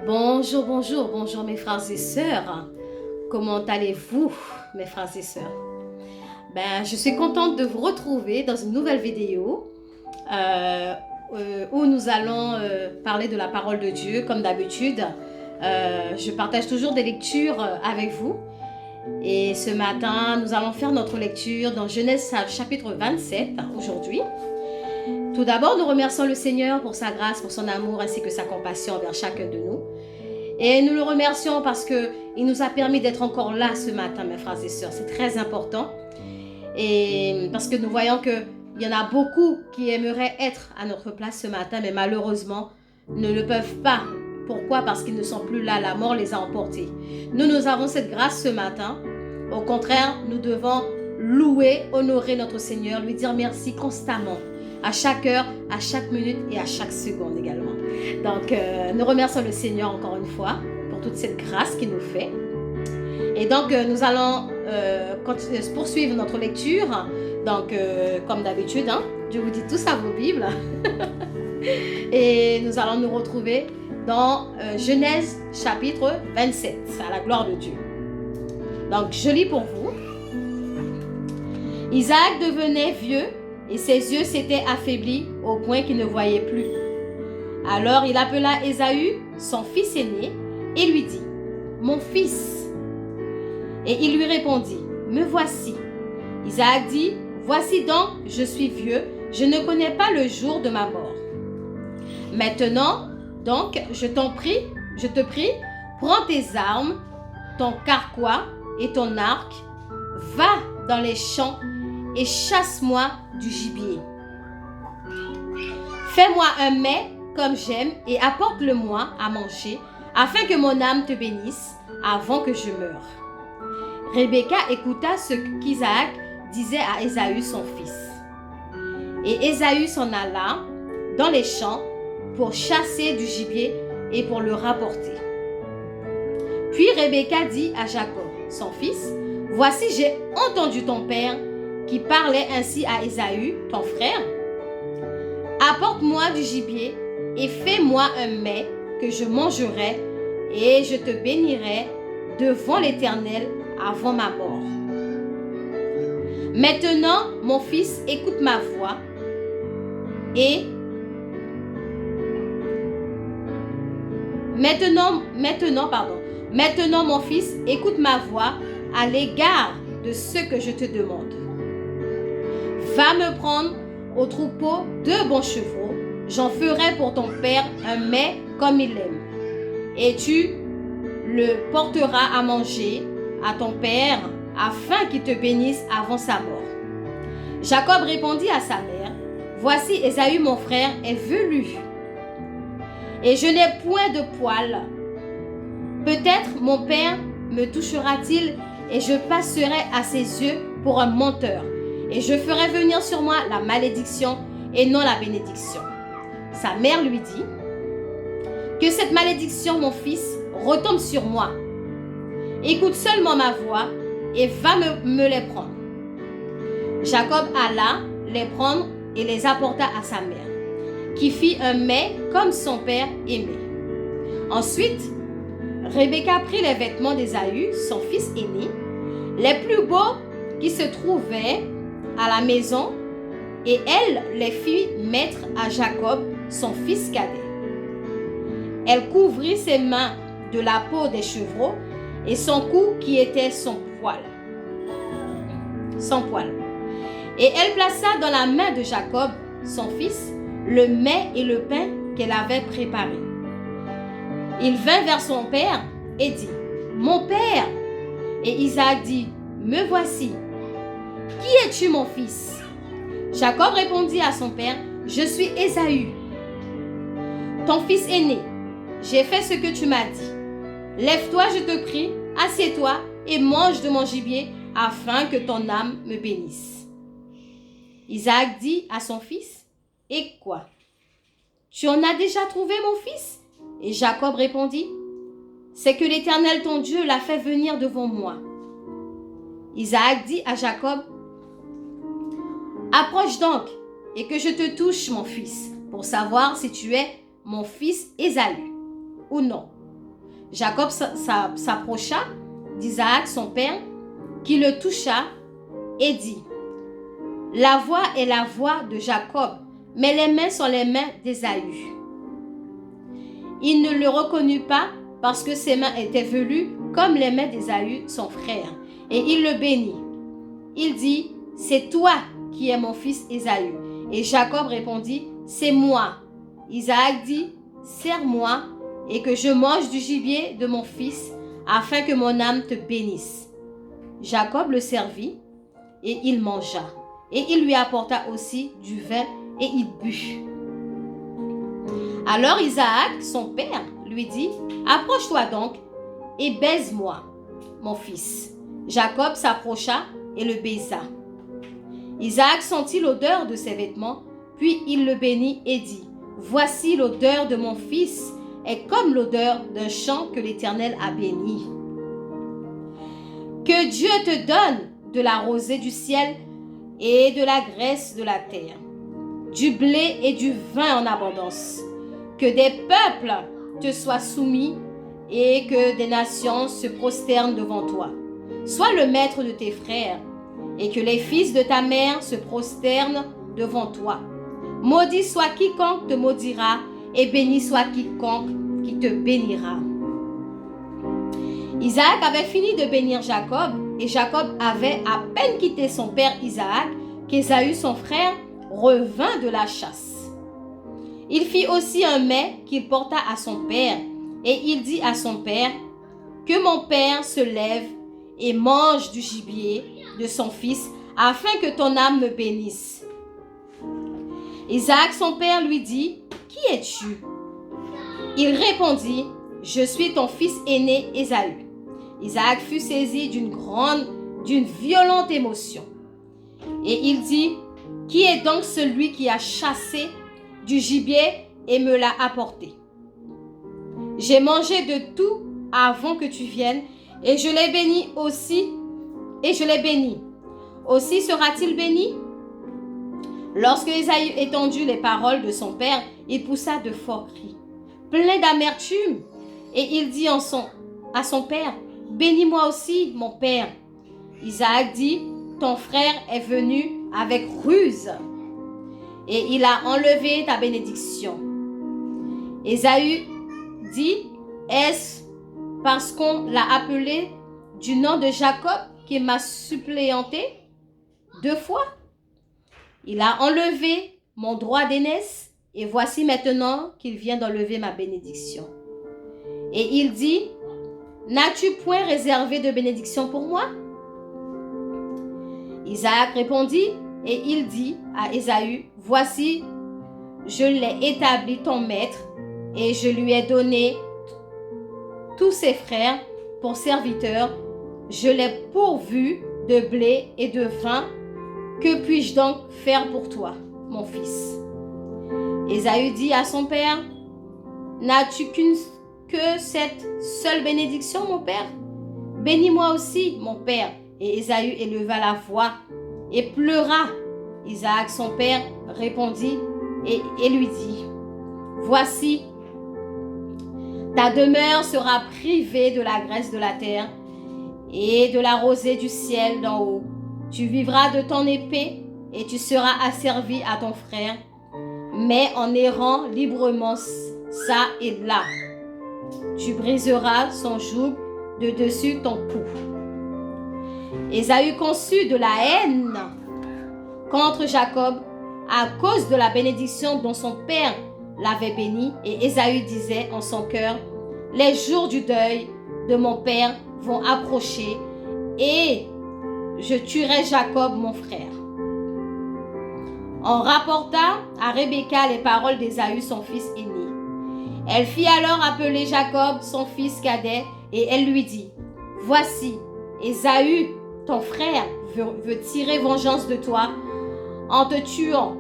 Bonjour, bonjour, bonjour mes frères et sœurs. Comment allez-vous mes frères et sœurs? Je suis contente de vous retrouver dans une nouvelle vidéo où nous allons parler de la parole de Dieu comme d'habitude. Je partage toujours des lectures avec vous. Et ce matin, nous allons faire notre lecture dans Genèse chapitre 27 aujourd'hui. Tout d'abord, nous remercions le Seigneur pour sa grâce, pour son amour ainsi que sa compassion envers chacun de nous. Et nous le remercions parce qu'il nous a permis d'être encore là ce matin, mes frères et sœurs. C'est très important. Et parce que nous voyons qu'il y en a beaucoup qui aimeraient être à notre place ce matin, mais malheureusement ne le peuvent pas. Pourquoi? Parce qu'ils ne sont plus là. La mort les a emportés. Nous avons cette grâce ce matin. Au contraire, nous devons louer, honorer notre Seigneur, lui dire merci constamment. À chaque heure, à chaque minute et à chaque seconde également. Donc, nous remercions le Seigneur encore une fois pour toute cette grâce qu'il nous fait. Et donc, nous allons poursuivre notre lecture. Donc, comme d'habitude, je vous dis tous à vos Bibles. Et nous allons nous retrouver dans Genèse chapitre 27, à la gloire de Dieu. Donc, je lis pour vous. Isaac devenait vieux et ses yeux s'étaient affaiblis au point qu'il ne voyait plus. Alors il appela Ésaü, son fils aîné, et lui dit, « Mon fils !» Et il lui répondit, « Me voici. » Isaac dit, « Voici donc, je suis vieux, je ne connais pas le jour de ma mort. Maintenant, donc, je te prie, prends tes armes, ton carquois et ton arc, va dans les champs et chasse-moi du gibier. Fais-moi un mets comme j'aime et apporte-le-moi à manger, afin que mon âme te bénisse avant que je meure. » Rebecca écouta ce qu'Isaac disait à Ésaü son fils. Et Ésaü s'en alla dans les champs pour chasser du gibier et pour le rapporter. Puis Rebecca dit à Jacob, son fils, « Voici, j'ai entendu ton père qui parlait ainsi à Ésaü, ton frère. Apporte-moi du gibier et fais-moi un mets que je mangerai et je te bénirai devant l'Éternel avant ma mort. Maintenant, mon fils, écoute ma voix et maintenant, mon fils, écoute ma voix à l'égard de ce que je te demande. Va me prendre au troupeau 2 bons chevaux, j'en ferai pour ton père un mets comme il aime. Et tu le porteras à manger à ton père, afin qu'il te bénisse avant sa mort. Jacob répondit à sa mère, voici Ésaü mon frère est velu, et je n'ai point de poil. Peut-être mon père me touchera-t-il, et je passerai à ses yeux pour un menteur. Et je ferai venir sur moi la malédiction et non la bénédiction. Sa mère lui dit, que cette malédiction, mon fils, retombe sur moi. Écoute seulement ma voix et va me les prendre. Jacob alla les prendre et les apporta à sa mère, qui fit un mets comme son père aimait. Ensuite, Rebecca prit les vêtements d'Ésaü, son fils aîné, les plus beaux qui se trouvaient à la maison, et elle les fit mettre à Jacob, son fils cadet. Elle couvrit ses mains de la peau des chevreaux et son cou qui était sans poil. Et elle plaça dans la main de Jacob, son fils, le mets et le pain qu'elle avait préparé. Il vint vers son père et dit, « Mon père !» Et Isaac dit, « Me voici. Qui es-tu, mon fils ?» Jacob répondit à son père, « Je suis Ésaü, ton fils aîné. J'ai fait ce que tu m'as dit. Lève-toi, je te prie, assieds-toi et mange de mon gibier, afin que ton âme me bénisse. » Isaac dit à son fils, « Et quoi? Tu en as déjà trouvé, mon fils ?» Et Jacob répondit, « C'est que l'Éternel ton Dieu l'a fait venir devant moi. » Isaac dit à Jacob, « Approche donc et que je te touche, mon fils, pour savoir si tu es mon fils Ésaü ou non. » Jacob s'approcha d'Isaac, son père, qui le toucha et dit, « La voix est la voix de Jacob, mais les mains sont les mains d'Ésaü. » Il ne le reconnut pas parce que ses mains étaient velues comme les mains d'Ésaü, son frère, et il le bénit. Il dit, « C'est toi qui es mon fils Ésaü. » Et Jacob répondit, « C'est moi. » Isaac dit, « Sers-moi et que je mange du gibier de mon fils, afin que mon âme te bénisse. » Jacob le servit et il mangea. Et il lui apporta aussi du vin et il but. Alors Isaac, son père, lui dit, « Approche-toi donc et baise-moi, mon fils. » Jacob s'approcha et le baisa. Isaac sentit l'odeur de ses vêtements, puis il le bénit et dit, « Voici l'odeur de mon fils est comme l'odeur d'un champ que l'Éternel a béni. Que Dieu te donne de la rosée du ciel et de la graisse de la terre, du blé et du vin en abondance. Que des peuples te soient soumis et que des nations se prosternent devant toi. Sois le maître de tes frères et que les fils de ta mère se prosternent devant toi. Maudit soit quiconque te maudira et béni soit quiconque qui te bénira. » Isaac avait fini de bénir Jacob et Jacob avait à peine quitté son père Isaac qu'Ésaü, son frère, revint de la chasse. Il fit aussi un mets qu'il porta à son père et il dit à son père, « Que mon père se lève et mange du gibier de son fils afin que ton âme me bénisse. » Isaac, son père, lui dit, « Qui es-tu? » Il répondit, « Je suis ton fils aîné Ésaü. » Isaac fut saisi d'une violente émotion. Et il dit, « Qui est donc celui qui a chassé du gibier et me l'a apporté? J'ai mangé de tout avant que tu viennes et je l'ai béni aussi, et je l'ai béni. Aussi sera-t-il béni? » Lorsque Ésaü entendit les paroles de son père, il poussa de forts cris, plein d'amertume, et il dit à son père, « Bénis-moi aussi, mon père. » Isaac dit, « Ton frère est venu avec ruse, et il a enlevé ta bénédiction. » Ésaü dit, « Est-ce parce qu'on l'a appelé du nom de Jacob qu'il m'a suppléanté 2 fois? Il a enlevé mon droit d'aînesse et voici maintenant qu'il vient d'enlever ma bénédiction. » Et il dit, « N'as-tu point réservé de bénédiction pour moi? » Isaac répondit et il dit à Ésaü, « Voici, je l'ai établi ton maître et je lui ai donné tous ses frères pour serviteurs. Je l'ai pourvu de blé et de vin. Que puis-je donc faire pour toi, mon fils? » Ésaü dit à son père, « N'as-tu que cette seule bénédiction, mon père? Bénis-moi aussi, mon père. » Et Ésaü éleva la voix et pleura. Isaac, son père, répondit et lui dit, « Voici, ta demeure sera privée de la graisse de la terre et de la rosée du ciel d'en haut. Tu vivras de ton épée et tu seras asservi à ton frère, mais en errant librement ça et là. Tu briseras son joug de dessus ton cou. » Ésaü conçut de la haine contre Jacob à cause de la bénédiction dont son père l'avait béni, et Ésaü disait en son cœur, « Les jours du deuil de mon père vont approcher et je tuerai Jacob mon frère. » On rapporta à Rebecca les paroles d'Ésaü son fils aîné. Elle fit alors appeler Jacob son fils cadet et elle lui dit, « Voici, Ésaü, ton frère, veut tirer vengeance de toi en te tuant.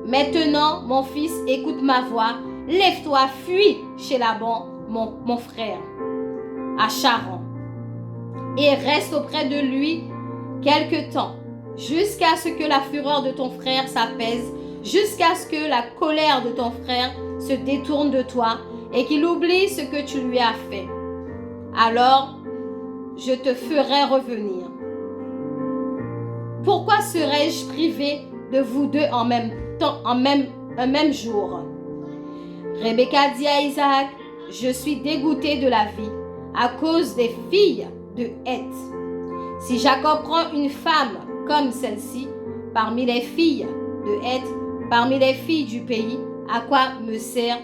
Maintenant, mon fils, écoute ma voix. Lève-toi, fuis chez Laban, mon frère, à Charan, et reste auprès de lui quelque temps, jusqu'à ce que la fureur de ton frère s'apaise, jusqu'à ce que la colère de ton frère se détourne de toi et qu'il oublie ce que tu lui as fait. alors je te ferai revenir. Pourquoi serais-je privé de vous deux en même temps, un même jour? Rebecca dit à Isaac, je suis dégoûtée de la vie à cause des filles de Heth. Si Jacob prend une femme comme celle-ci parmi les filles de Heth, parmi les filles du pays, à quoi me sert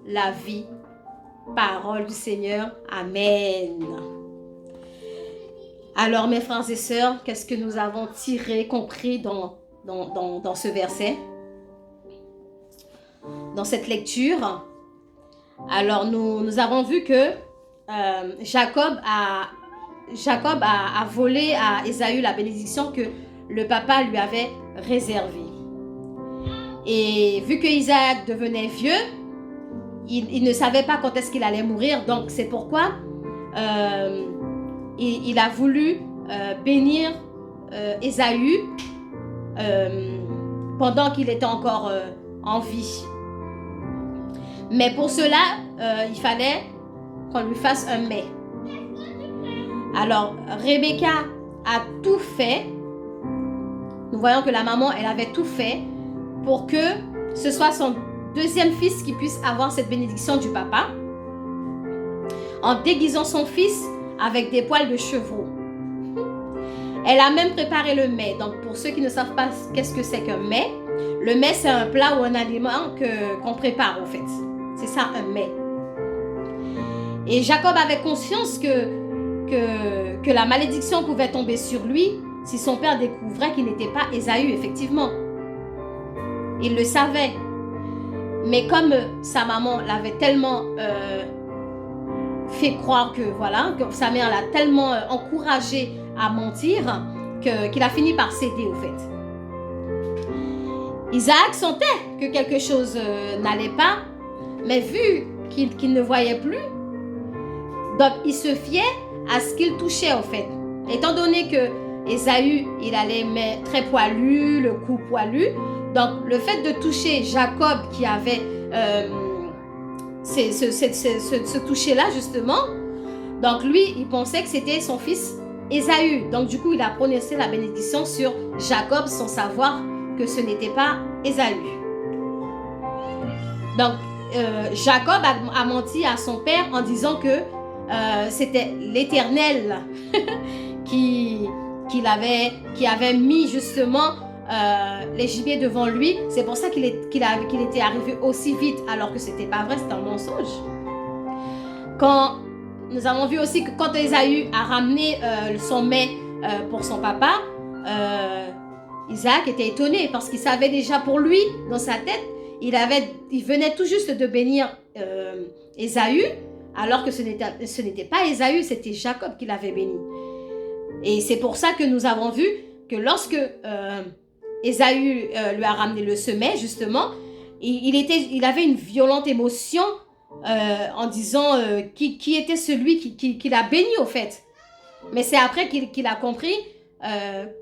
la vie? Parole du Seigneur. Amen. Alors, mes frères et sœurs, qu'est-ce que nous avons tiré, compris dans ce verset? Dans cette lecture, alors nous avons vu que Jacob a volé à Ésaü la bénédiction que le papa lui avait réservée. Et vu que Isaac devenait vieux, il ne savait pas quand est-ce qu'il allait mourir, donc c'est pourquoi il a voulu bénir Ésaü pendant qu'il était encore en vie. Mais pour cela, il fallait qu'on lui fasse un mets. Alors, Rebecca a tout fait. Nous voyons que la maman, elle avait tout fait pour que ce soit son deuxième fils qui puisse avoir cette bénédiction du papa, en déguisant son fils avec des poils de chevreau. Elle a même préparé le mets. Donc, pour ceux qui ne savent pas qu'est-ce que c'est qu'un mets, le mets, c'est un plat ou un aliment qu'on prépare, en fait. C'est ça, un mets. Et Jacob avait conscience que la malédiction pouvait tomber sur lui si son père découvrait qu'il n'était pas Ésaü, effectivement. Il le savait. Mais comme sa maman l'avait tellement fait croire que sa mère l'a tellement encouragé à mentir qu'il a fini par céder, au fait. Isaac sentait que quelque chose n'allait pas, mais vu qu'il ne voyait plus, donc il se fiait à ce qu'il touchait, au fait. Étant donné que Ésaü, il allait mettre très poilu, le cou poilu, donc le fait de toucher Jacob qui avait ce toucher-là, justement, donc lui, il pensait que c'était son fils Ésaü. Donc du coup, il a prononcé la bénédiction sur Jacob sans savoir que ce n'était pas Ésaü. Donc, Jacob a menti à son père en disant que c'était l'Éternel qui avait mis justement les gibiers devant lui. C'est pour ça qu'il était arrivé aussi vite, alors que ce n'était pas vrai, c'était un mensonge. Quand nous avons vu aussi que quand Ésaü a ramené son mets pour son papa, Isaac était étonné parce qu'il savait déjà pour lui, dans sa tête, il venait tout juste de bénir Ésaü, alors que ce n'était pas Ésaü, c'était Jacob qui l'avait béni. Et c'est pour ça que nous avons vu que lorsque Ésaü lui a ramené le semet, justement, il avait une violente émotion en disant qui était celui qui l'a béni, au fait. Mais c'est après qu'il a compris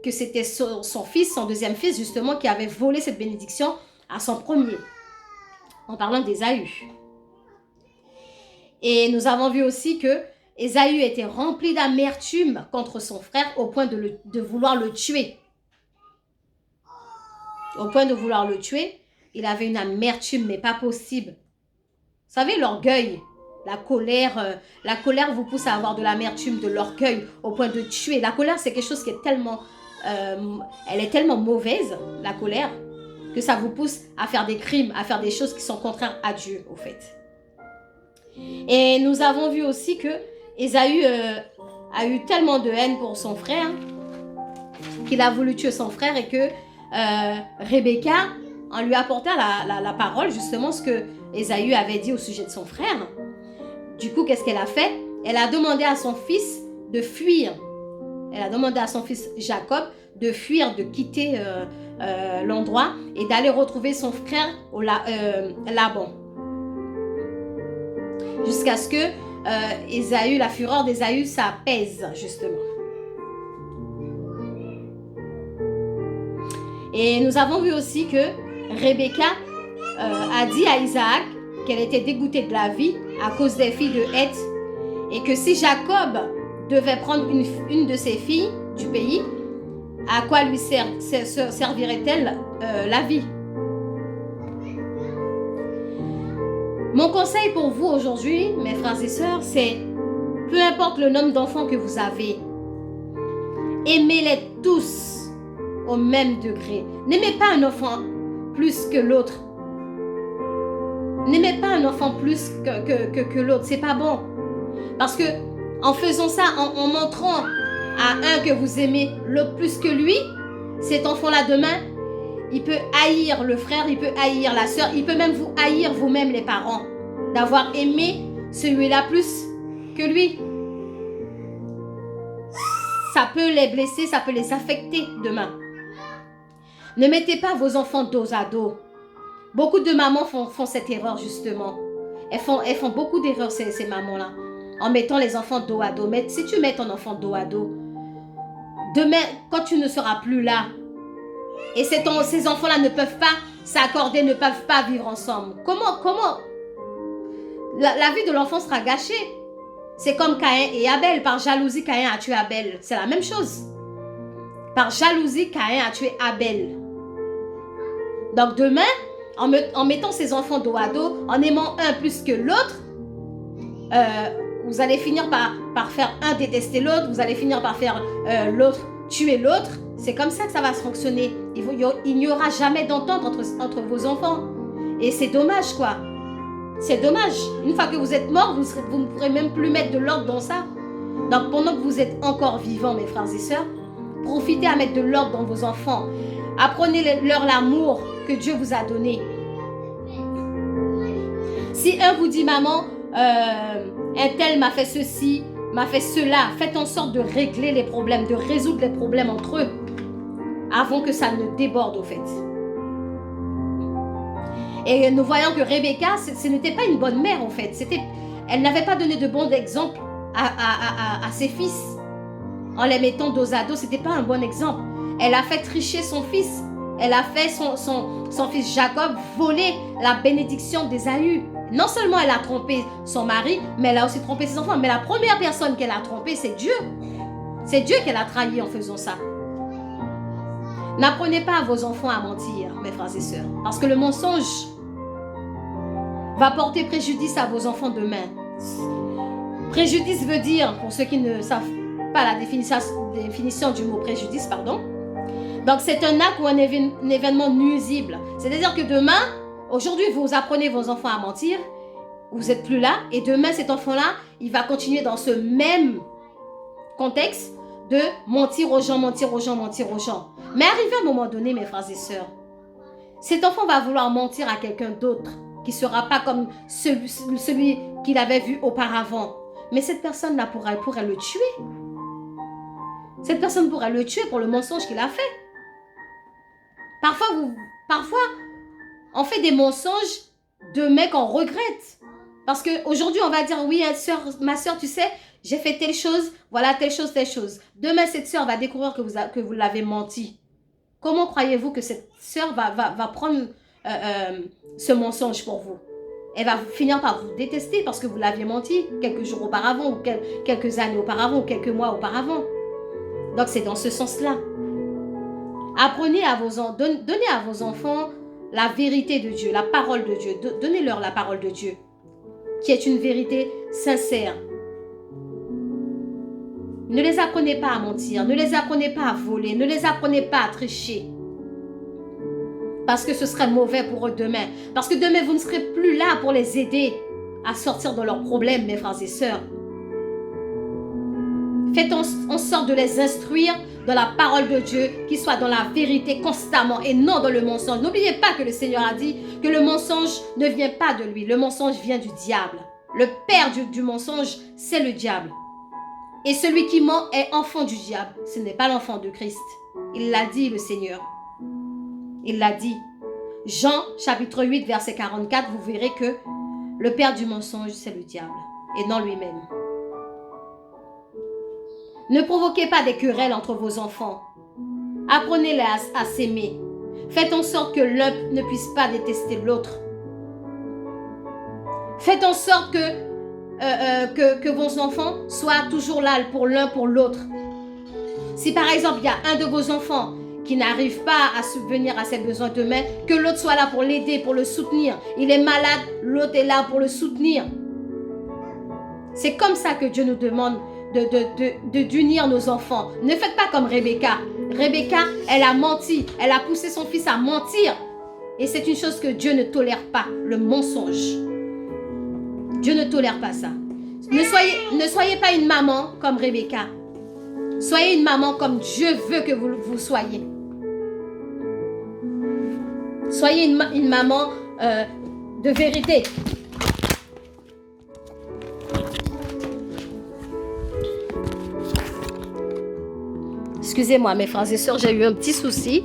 que c'était son fils, son deuxième fils, justement, qui avait volé cette bénédiction à son premier, en parlant d'Ésaü. Et nous avons vu aussi que Ésaü était rempli d'amertume contre son frère au point de vouloir le tuer. Au point de vouloir le tuer, il avait une amertume, mais pas possible. Vous savez, l'orgueil, la colère vous pousse à avoir de l'amertume, de l'orgueil, au point de tuer. La colère, c'est quelque chose qui est tellement, elle est tellement mauvaise, la colère, que ça vous pousse à faire des crimes, à faire des choses qui sont contraires à Dieu, au fait. Et nous avons vu aussi que Ésaü a eu tellement de haine pour son frère qu'il a voulu tuer son frère et que Rebecca, en lui apportant la parole, justement ce que Ésaü avait dit au sujet de son frère, du coup, qu'est-ce qu'elle a fait? Elle a demandé à son fils de fuir. Elle a demandé à son fils Jacob de fuir, de quitter l'endroit et d'aller retrouver son frère Laban. Jusqu'à ce que la fureur d'Ésaü s'apaise, justement. Et nous avons vu aussi que Rebecca a dit à Isaac qu'elle était dégoûtée de la vie à cause des filles de Heth Et que si Jacob devait prendre une de ses filles du pays, à quoi lui servirait-elle la vie? Mon conseil pour vous aujourd'hui, mes frères et sœurs, c'est peu importe le nombre d'enfants que vous avez, aimez-les tous au même degré. N'aimez pas un enfant plus que l'autre. N'aimez pas un enfant plus que l'autre. C'est pas bon. Parce que en faisant ça, en montrant à un que vous aimez l'autre plus que lui, cet enfant-là demain, il peut haïr le frère, il peut haïr la sœur, il peut même vous haïr vous-même les parents, d'avoir aimé celui-là plus que lui. Ça peut les blesser, ça peut les affecter demain. Ne mettez pas vos enfants dos à dos. Beaucoup de mamans font cette erreur justement. Elles font beaucoup d'erreurs ces mamans-là, en mettant les enfants dos à dos. Mais si tu mets ton enfant dos à dos, demain, quand tu ne seras plus là, et ces enfants-là ne peuvent pas s'accorder, ne peuvent pas vivre ensemble. Comment la vie de l'enfant sera gâchée. C'est comme Caïn et Abel. Par jalousie, Caïn a tué Abel. C'est la même chose. Par jalousie, Caïn a tué Abel. Donc demain, en mettant ses enfants dos à dos, en aimant un plus que l'autre, vous allez finir par faire un détester l'autre, vous allez finir par faire l'autre tuer l'autre. C'est comme ça que ça va se fonctionner. Il n'y aura jamais d'entente entre vos enfants. Et c'est dommage, quoi. C'est dommage. Une fois que vous êtes mort, vous ne pourrez même plus mettre de l'ordre dans ça. Donc, pendant que vous êtes encore vivants, mes frères et sœurs, profitez à mettre de l'ordre dans vos enfants. Apprenez-leur l'amour que Dieu vous a donné. Si un vous dit, maman, un tel m'a fait ceci, m'a fait cela, faites en sorte de régler les problèmes, de résoudre les problèmes entre eux, avant que ça ne déborde au fait. Et nous voyons que Rebecca, ce n'était pas une bonne mère en fait. Elle n'avait pas donné de bons exemples à ses fils. En les mettant dos à dos, ce n'était pas un bon exemple. Elle a fait tricher son fils. Elle a fait son fils Jacob voler la bénédiction d'Ésaü. Non seulement elle a trompé son mari, mais elle a aussi trompé ses enfants. Mais la première personne qu'elle a trompée, c'est Dieu. C'est Dieu qu'elle a trahi en faisant ça. N'apprenez pas à vos enfants à mentir, mes frères et sœurs. Parce que le mensonge va porter préjudice à vos enfants demain. Préjudice veut dire, pour ceux qui ne savent pas la définition du mot préjudice, pardon. Donc c'est un acte ou un événement nuisible. C'est-à-dire que demain, aujourd'hui vous apprenez vos enfants à mentir, vous n'êtes plus là, et demain cet enfant-là, il va continuer dans ce même contexte de mentir aux gens, mentir aux gens, mentir aux gens. Mais arrivé à un moment donné, mes frères et sœurs, cet enfant va vouloir mentir à quelqu'un d'autre qui ne sera pas comme celui qu'il avait vu auparavant. Mais cette personne-là pourrait le tuer. Cette personne pourrait le tuer pour le mensonge qu'il a fait. Parfois, on fait des mensonges demain qu'on regrette. Parce qu'aujourd'hui, on va dire, oui, ma soeur, tu sais, j'ai fait telle chose, voilà, telle chose, telle chose. Demain, cette soeur va découvrir que vous l'avez menti. Comment croyez-vous que cette soeur va prendre ce mensonge pour vous? Elle va finir par vous détester parce que vous l'aviez menti quelques jours auparavant, ou quelques années auparavant, ou quelques mois auparavant. Donc, c'est dans ce sens-là. Donnez à vos enfants la vérité de Dieu, la parole de Dieu. Donnez-leur la parole de Dieu, qui est une vérité sincère. Ne les apprenez pas à mentir, ne les apprenez pas à voler, ne les apprenez pas à tricher. Parce que ce serait mauvais pour eux demain. Parce que demain, vous ne serez plus là pour les aider à sortir de leurs problèmes, mes frères et sœurs. Faites en sorte de les instruire dans la parole de Dieu, qui soit dans la vérité constamment et non dans le mensonge. N'oubliez pas que le Seigneur a dit que le mensonge ne vient pas de lui. Le mensonge vient du diable. Le père du mensonge, c'est le diable. Et celui qui ment est enfant du diable. Ce n'est pas l'enfant de Christ. Il l'a dit, le Seigneur. Il l'a dit. Jean, chapitre 8, verset 44, vous verrez que le père du mensonge, c'est le diable et non lui-même. Ne provoquez pas des querelles entre vos enfants. Apprenez-les à s'aimer. Faites en sorte que l'un ne puisse pas détester l'autre. Faites en sorte que que vos enfants soient toujours là pour l'un pour l'autre. Si par exemple, il y a un de vos enfants qui n'arrive pas à subvenir à ses besoins demain, que l'autre soit là pour l'aider, pour le soutenir. Il est malade, l'autre est là pour le soutenir. C'est comme ça que Dieu nous demande d'unir nos enfants. Ne faites pas comme Rebecca. Rebecca, elle a menti. Elle a poussé son fils à mentir. Et c'est une chose que Dieu ne tolère pas, le mensonge. Dieu ne tolère pas ça. Ne soyez pas une maman comme Rebecca. Soyez une maman comme Dieu veut que vous soyez. Soyez une maman de vérité. Excusez-moi mes frères et sœurs, j'ai eu un petit souci.